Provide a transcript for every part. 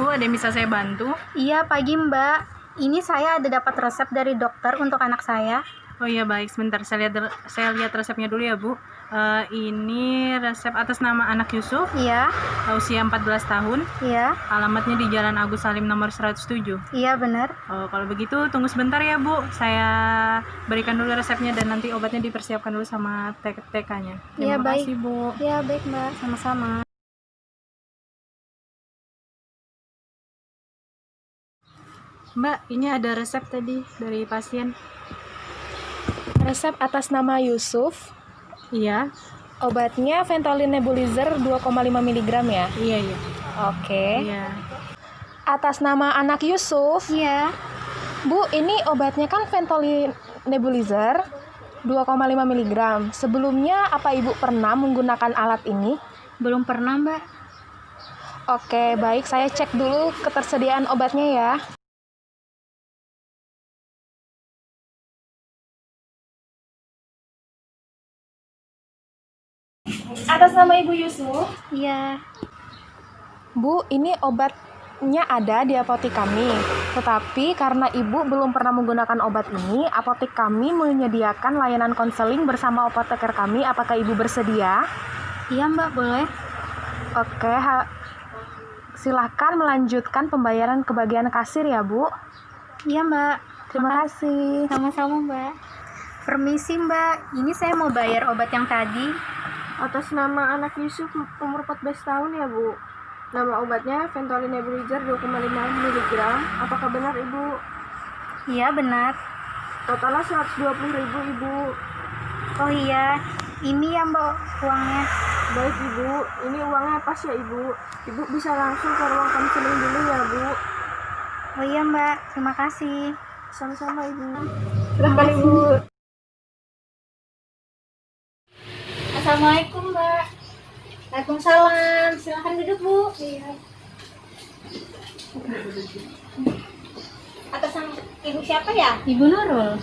Bu, ada yang bisa saya bantu? Iya, pagi Mbak. Ini saya ada dapat resep dari dokter untuk anak saya. Oh iya, baik, sebentar saya lihat resepnya dulu ya Bu. Ini resep atas nama anak Yusuf, Iya, usia 14 tahun, iya, alamatnya di Jalan Agus Salim nomor 107. iya benar. Oh, kalau begitu tunggu sebentar ya Bu, saya berikan dulu resepnya dan nanti obatnya dipersiapkan dulu sama TK-nya. Iya, Terima baik. kasih Bu. Iya, baik Mbak. Sama-sama. Mbak, ini ada resep tadi dari pasien. Resep atas nama Yusuf. Iya, Obatnya Ventolin nebulizer 2,5 mg ya? iya. Oke. Iya. Atas nama anak Yusuf. Iya. Bu, ini obatnya kan Ventolin nebulizer 2,5 mg. Sebelumnya apa Ibu pernah menggunakan alat ini? Belum pernah Mbak. Oke, baik. Saya cek dulu ketersediaan obatnya ya. Atas nama Ibu Yusuf. Iya. Bu, ini obatnya ada di apotek kami. Tetapi karena Ibu belum pernah menggunakan obat ini, apotek kami menyediakan layanan konseling bersama apoteker kami. Apakah Ibu bersedia? Iya Mbak, boleh. Oke, silahkan melanjutkan pembayaran ke bagian kasir ya, Bu. Iya Mbak. Terima kasih. Sama-sama Mbak. Permisi Mbak, ini saya mau bayar obat yang tadi. Atas nama anak Yusuf umur 14 tahun ya Bu. Nama obatnya Ventolin nebulizer 2,5 mg. Apakah benar Ibu? Iya benar. Totalnya 120.000 Ibu. Oh iya, ini ya Mbak uangnya. Baik Ibu, ini uangnya pas ya Ibu. Ibu bisa langsung ke ruang konseling dulu ya Bu. Oh iya Mbak, terima kasih. Sama-sama Ibu. Silahkan Ibu. Assalamualaikum Mbak. Waalaikumsalam. Silahkan duduk Bu. Iya. Atas nama Ibu siapa ya? Ibu Nurul.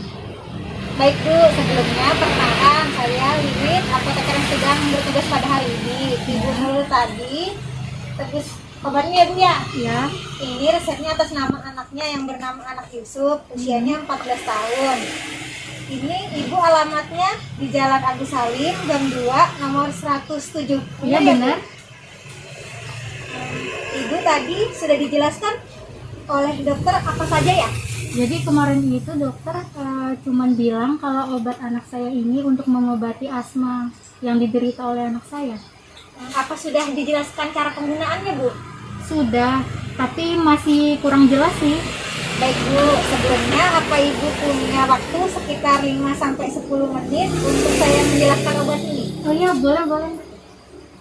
Baik Bu, sebelumnya perkenalkan saya Liwit, apoteker yang sedang bertugas pada hari ini. Ibu Nurul tadi tebus obatnya ya Bu ya? Iya. Ini resepnya atas nama anaknya yang bernama anak Yusuf, usianya 14 tahun. Ini Ibu alamatnya di Jalan Agus Salim, Gang 2, nomor 107. Iya benar. Ibu tadi sudah dijelaskan oleh dokter apa saja ya? Jadi kemarin itu dokter cuman bilang kalau obat anak saya ini untuk mengobati asma yang diderita oleh anak saya. Apa sudah dijelaskan cara penggunaannya Bu? Sudah, tapi masih kurang jelas sih. Baik Bu, sebelumnya apa Ibu punya waktu sekitar 5-10 menit untuk saya menjelaskan obat ini? Oh iya, boleh.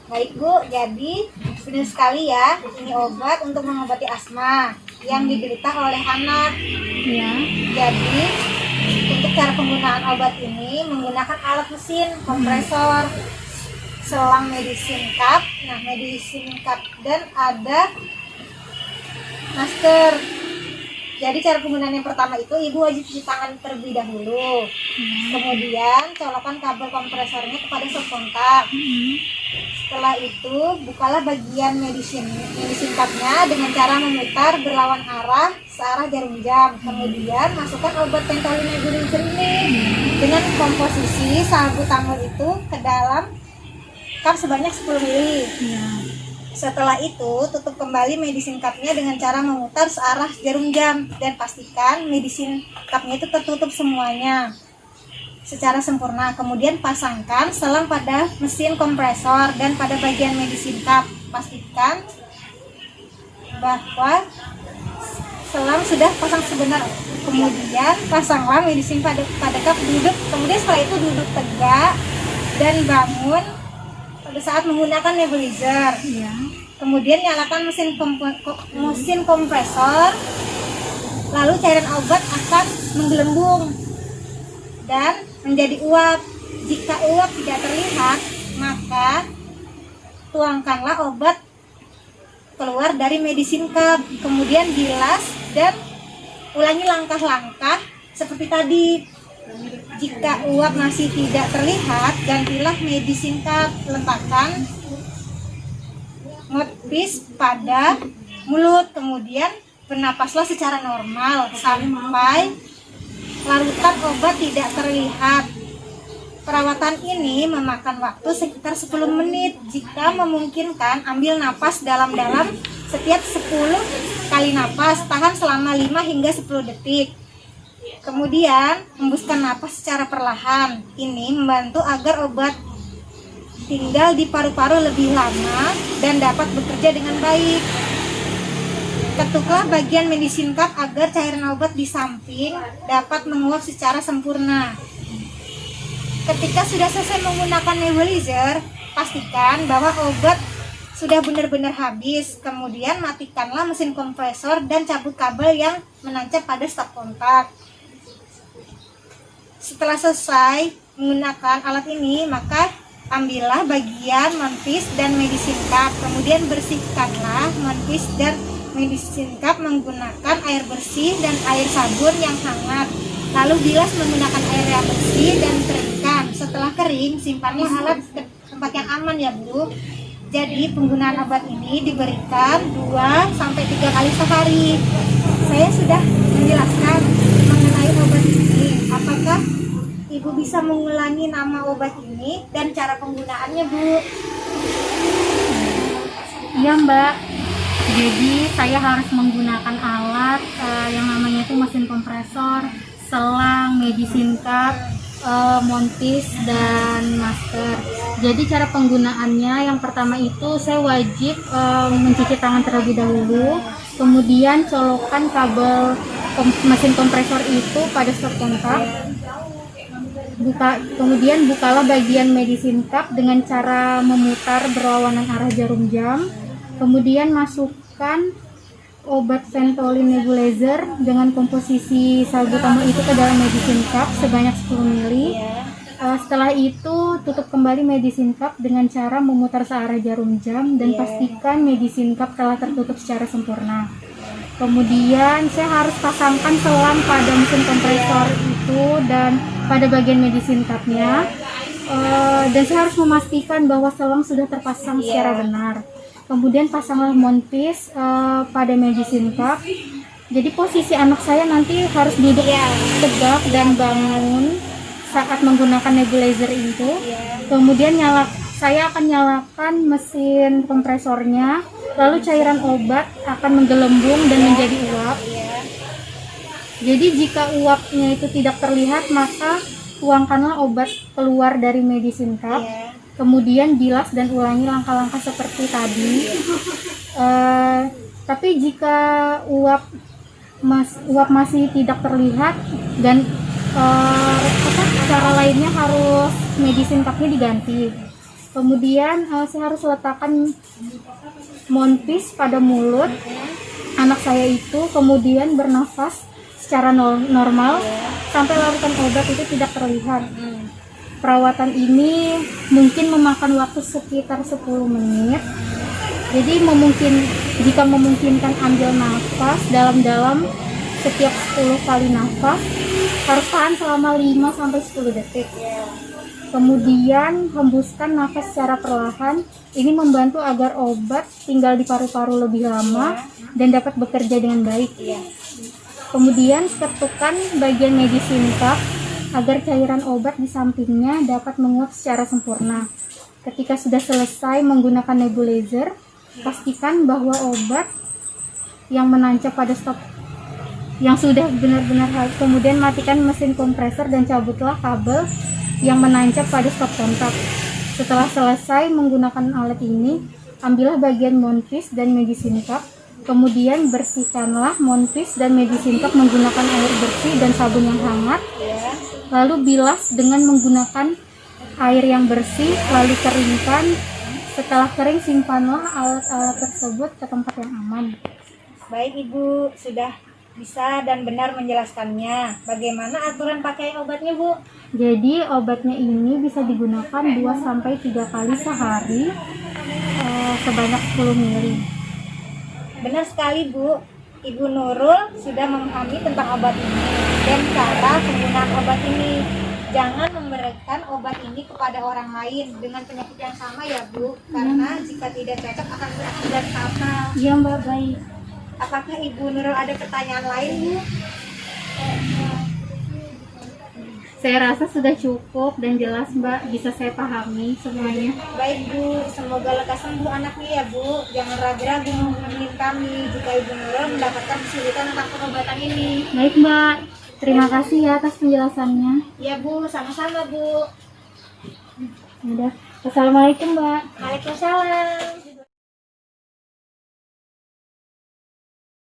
Baik Bu, jadi benar sekali ya, ini obat untuk mengobati asma yang diderita oleh anak. Ya. Jadi untuk cara penggunaan obat ini menggunakan alat mesin, kompresor, selang medicine cup. Nah, medicine cup dan ada masker. Jadi cara penggunaan yang pertama itu Ibu wajib cuci tangan terlebih dahulu. Kemudian colokan kabel kompresornya kepada stop kontak. Setelah itu bukalah bagian medicine cupnya dengan cara memutar berlawan arah searah jarum jam. Kemudian masukkan obat Ventolin nebulizer ini dengan komposisi salbutamol itu ke dalam cup sebanyak 10 ml. Setelah itu tutup kembali medicine cupnya dengan cara memutar searah jarum jam dan pastikan medicine cupnya itu tertutup semuanya secara sempurna. Kemudian pasangkan selang pada mesin kompresor dan pada bagian medicine cup. Pastikan bahwa selang sudah pasang sebenar. Kemudian pasanglah medicine pada cup, duduk. Kemudian setelah itu duduk tegak dan bangun pada saat menggunakan nebulizer. Iya. Kemudian nyalakan mesin kompresor. Lalu cairan obat akan menggelembung dan menjadi uap. Jika uap tidak terlihat, maka tuangkanlah obat keluar dari medicine cup. Kemudian bilas dan ulangi langkah-langkah seperti tadi. Jika uap masih tidak terlihat, gantilah medicine cup. Letakkan mouthpiece pada mulut. Kemudian bernapaslah secara normal sampai larutan obat tidak terlihat. Perawatan ini memakan waktu sekitar 10 menit. Jika memungkinkan, ambil napas dalam-dalam setiap 10 kali napas, tahan selama 5 hingga 10 detik. Kemudian, hembuskan napas secara perlahan. Ini membantu agar obat tinggal di paru-paru lebih lama dan dapat bekerja dengan baik. Ketuklah bagian medicine cup agar cairan obat di samping dapat menguap secara sempurna. Ketika sudah selesai menggunakan nebulizer, pastikan bahwa obat sudah benar-benar habis. Kemudian matikanlah mesin kompresor dan cabut kabel yang menancap pada stop kontak. Setelah selesai menggunakan alat ini, maka ambillah bagian mouthpiece dan medicine cup. Kemudian bersihkanlah mouthpiece dan medicine cup menggunakan air bersih dan air sabun yang hangat. Lalu bilas menggunakan air yang bersih dan keringkan. Setelah kering, simpanlah alat ke tempat yang aman ya Bu. Jadi penggunaan obat ini diberikan 2-3 kali sehari. Saya sudah menjelaskan mengenai obat ini. Apakah Ibu bisa mengulangi nama obat ini dan cara penggunaannya, Bu? Iya Mbak, jadi saya harus menggunakan alat yang namanya itu mesin kompresor, selang, medicine cup, mouthpiece, dan masker. Jadi cara penggunaannya yang pertama itu saya wajib mencuci tangan terlebih dahulu, kemudian colokan kabel mesin kompresor itu pada stop kontak. Kemudian bukalah bagian medicine cup dengan cara memutar berlawanan arah jarum jam. Kemudian masukkan obat Ventolin nebulizer dengan komposisi salbutamol itu ke dalam medicine cup sebanyak 10 ml. Setelah itu tutup kembali medicine cup dengan cara memutar searah jarum jam dan pastikan medicine cup telah tertutup secara sempurna. Kemudian saya harus pasangkan selang pada mesin kompresor itu dan pada bagian medicine cup-nya, dan saya harus memastikan bahwa selang sudah terpasang secara benar. Kemudian pasanglah mouthpiece pada medicine cup. Jadi posisi anak saya nanti harus duduk tegak dan bangun saat menggunakan nebulizer itu. Kemudian saya akan nyalakan mesin kompresornya, lalu cairan obat akan menggelembung dan menjadi uap. Jadi jika uapnya itu tidak terlihat, maka tuangkanlah obat keluar dari medicine cup. Kemudian bilas dan ulangi langkah-langkah seperti tadi. Tapi jika uap masih tidak terlihat dan cara lainnya harus medicine cup-nya diganti. Kemudian saya harus letakkan mouthpiece pada mulut anak saya itu, kemudian bernafas secara normal sampai larutan obat itu tidak terlihat. Perawatan ini mungkin memakan waktu sekitar 10 menit. Jadi jika memungkinkan ambil nafas dalam-dalam setiap 10 kali nafas, harus tahan selama 5-10 detik. Kemudian hembuskan nafas secara perlahan. Ini membantu agar obat tinggal di paru-paru lebih lama dan dapat bekerja dengan baik. Kemudian ketukkan bagian medicine cup agar cairan obat di sampingnya dapat menguap secara sempurna. Ketika sudah selesai menggunakan nebulizer, pastikan bahwa obat yang menancap pada stop yang sudah benar-benar habis. Kemudian matikan mesin kompresor dan cabutlah kabel yang menancap pada stop kontak. Setelah selesai menggunakan alat ini, ambillah bagian mouthpiece dan medicine cup. Kemudian bersihkanlah mouthpiece dan medicine cup menggunakan air bersih dan sabun yang hangat. Lalu bilas dengan menggunakan air yang bersih, lalu keringkan. Setelah kering, simpanlah alat-alat tersebut ke tempat yang aman. Baik Ibu, sudah bisa dan benar menjelaskannya. Bagaimana aturan pakai obatnya, Bu? Jadi obatnya ini bisa digunakan 2-3 kali sehari sebanyak 10 ml. Benar sekali, Bu. Ibu Nurul sudah memahami tentang obat ini dan cara penggunaan obat ini. Jangan memberikan obat ini kepada orang lain dengan penyakit yang sama ya, Bu. Karena jika tidak cocok akan berakibat fatal. Iya Mbak, baik. Apakah Ibu Nurul ada pertanyaan lain, Bu? Saya rasa sudah cukup dan jelas Mbak, bisa saya pahami semuanya. Baik Bu, semoga lekas sembuh anaknya ya Bu. Jangan ragu-ragu menghubungi kami jika Ibu Nurul mendapatkan kesulitan tentang pengobatan ini. Baik Mbak, terima kasih ya atas penjelasannya. Ya Bu, sama-sama Bu. Udah, assalamualaikum Mbak. Waalaikumsalam.